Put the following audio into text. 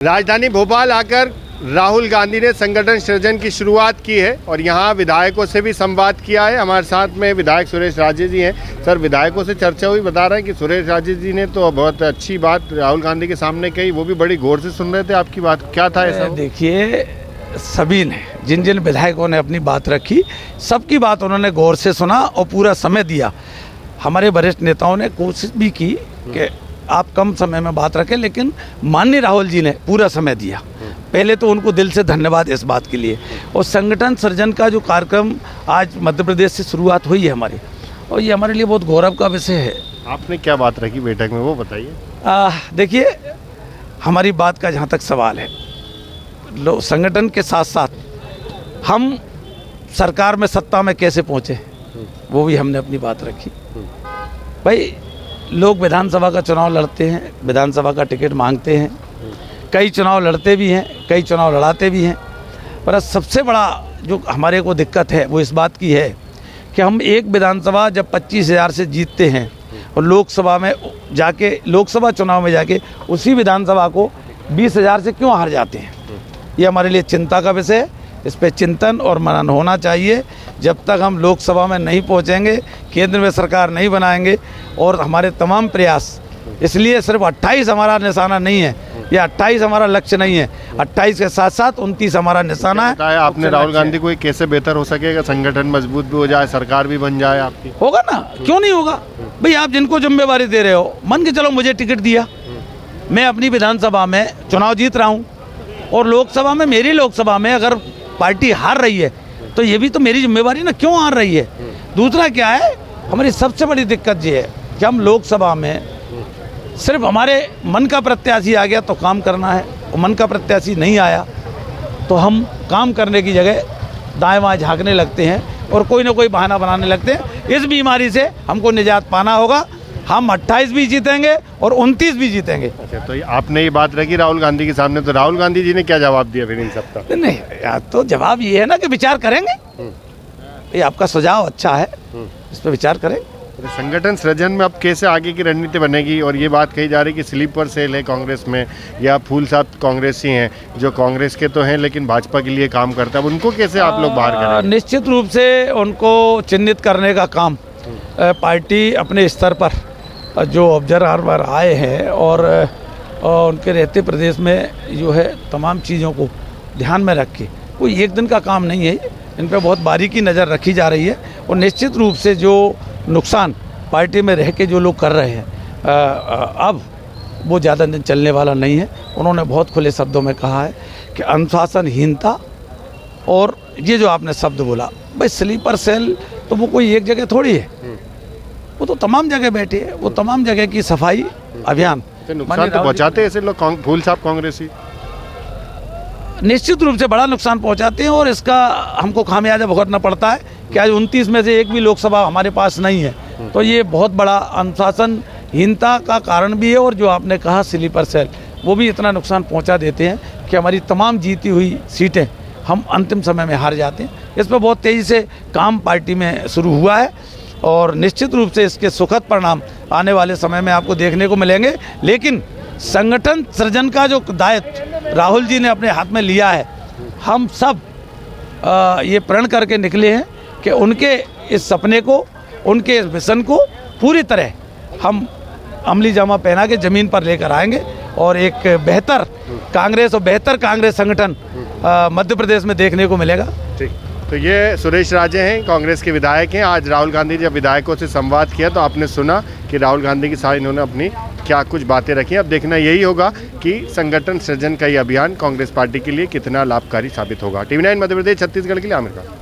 राजधानी भोपाल आकर राहुल गांधी ने संगठन सृजन की शुरुआत की है और यहां विधायकों से भी संवाद किया है। हमारे साथ में विधायक सुरेश राजे जी हैं। सर, विधायकों से चर्चा हुई, बता रहे हैं कि सुरेश राजे जी ने तो बहुत अच्छी बात राहुल गांधी के सामने कही, वो भी बड़ी गौर से सुन रहे थे आपकी बात, क्या था ऐसा? देखिए, सभी ने जिन जिन विधायकों ने अपनी बात रखी, सबकी बात उन्होंने गौर से सुना और पूरा समय दिया। हमारे वरिष्ठ नेताओं ने कोशिश भी की कि आप कम समय में बात रखें, लेकिन माननीय राहुल जी ने पूरा समय दिया। पहले तो उनको दिल से धन्यवाद इस बात के लिए। और संगठन सृजन का जो कार्यक्रम आज मध्य प्रदेश से शुरुआत हुई है हमारी, और ये हमारे लिए बहुत गौरव का विषय है। आपने क्या बात रखी बैठक में, वो बताइए। देखिए, हमारी बात का जहाँ तक सवाल है, संगठन के साथ साथ हम सरकार में सत्ता में कैसे पहुँचे, वो भी हमने अपनी बात रखी। भाई, लोग विधानसभा का चुनाव लड़ते हैं, विधानसभा का टिकट मांगते हैं, कई चुनाव लड़ते भी हैं, कई चुनाव लड़ाते भी हैं, पर सबसे बड़ा जो हमारे को दिक्कत है वो इस बात की है कि हम एक विधानसभा जब 25,000 से जीतते हैं और लोकसभा में जाके, लोकसभा चुनाव में जाके उसी विधानसभा को 20,000 से क्यों हार जाते हैं। ये हमारे लिए चिंता का विषय है। इस पे चिंतन और मनन होना चाहिए। जब तक हम लोकसभा में नहीं पहुंचेंगे, केंद्र में सरकार नहीं बनाएंगे, और हमारे तमाम प्रयास, इसलिए सिर्फ 28 हमारा निशाना नहीं है, या 28 हमारा लक्ष्य नहीं है, 28 के साथ साथ 29 हमारा निशाना है। आपने राहुल गांधी को कैसे बेहतर हो सकेगा, संगठन मजबूत भी हो जाए, सरकार भी बन जाए आपकी? होगा ना, क्यों नहीं होगा भाई। आप जिनको जिम्मेवारी दे रहे हो, मान के चलो मुझे टिकट दिया, मैं अपनी विधानसभा में चुनाव जीत रहा हूँ, और लोकसभा में, मेरी लोकसभा में अगर पार्टी हार रही है तो ये भी तो मेरी जिम्मेवारी ना, क्यों हार रही है। दूसरा क्या है, हमारी सबसे बड़ी दिक्कत ये है कि हम लोकसभा में सिर्फ हमारे मन का प्रत्याशी आ गया तो काम करना है, और मन का प्रत्याशी नहीं आया तो हम काम करने की जगह दाएं बाएं झांकने लगते हैं और कोई ना कोई बहाना बनाने लगते हैं। इस बीमारी से हमको निजात पाना होगा। हम 28 भी जीतेंगे और 29 भी जीतेंगे। अच्छा, तो आपने ये बात रखी राहुल गांधी के सामने, तो राहुल गांधी जी ने क्या जवाब दिया फिर इन सब का? नहीं यार, तो जवाब ये है ना कि विचार करेंगे। ये आपका सुझाव अच्छा है, इस पर विचार करें। तो संगठन सृजन में अब कैसे आगे की रणनीति बनेगी? और ये बात कही जा रही कि स्लीपर सेल है कांग्रेस में, या फूल साहब कांग्रेसी हैं, जो कांग्रेस के तो हैं लेकिन भाजपा के लिए काम करता है, उनको कैसे आप लोग बाहर करेंगे? निश्चित रूप से उनको चिन्हित करने का काम पार्टी अपने स्तर पर, जो ऑब्जर्वर आए हैं और उनके रहते प्रदेश में जो है तमाम चीज़ों को ध्यान में रख के, कोई एक दिन का काम नहीं है, इन पर बहुत बारीकी नज़र रखी जा रही है। और निश्चित रूप से जो नुकसान पार्टी में रह के जो लोग कर रहे हैं, अब वो ज़्यादा दिन चलने वाला नहीं है। उन्होंने बहुत खुले शब्दों में कहा है कि अनुशासनहीनता, और ये जो आपने शब्द बोला, भाई स्लीपर सेल तो वो कोई एक जगह थोड़ी है, वो तो तमाम जगह बैठे हैं, वो तमाम जगह की सफाई अभियान। नुकसान तो पहुंचाते हैं ऐसे लोग, फूल साहब कांग्रेसी निश्चित रूप से बड़ा नुकसान पहुंचाते हैं, और इसका हमको खामियाजा भुगतना पड़ता है कि आज 29 में से एक भी लोकसभा हमारे पास नहीं है। तो ये बहुत बड़ा अनुशासनहीनता का कारण भी है। और जो आपने कहा स्लीपर सेल, वो भी इतना नुकसान पहुंचा देते हैं कि हमारी तमाम जीती हुई सीटें हम अंतिम समय में हार जाते हैं। इस पर बहुत तेज़ी से काम पार्टी में शुरू हुआ है, और निश्चित रूप से इसके सुखद परिणाम आने वाले समय में आपको देखने को मिलेंगे। लेकिन संगठन सृजन का जो दायित्व राहुल जी ने अपने हाथ में लिया है, हम सब ये प्रण करके निकले हैं कि उनके इस सपने को, उनके इस विजन को पूरी तरह हम अमली जामा पहना के ज़मीन पर लेकर आएंगे, और एक बेहतर कांग्रेस और बेहतर कांग्रेस संगठन मध्य प्रदेश में देखने को मिलेगा। ठीक, तो ये सुरेश राजे हैं, कांग्रेस के विधायक हैं। आज राहुल गांधी जब विधायकों से संवाद किया तो आपने सुना कि राहुल गांधी के साथ इन्होंने अपनी क्या कुछ बातें रखी। अब देखना यही होगा कि संगठन सृजन का ये अभियान कांग्रेस पार्टी के लिए कितना लाभकारी साबित होगा। TV9 मध्य प्रदेश छत्तीसगढ़ के लिए आमिर खान।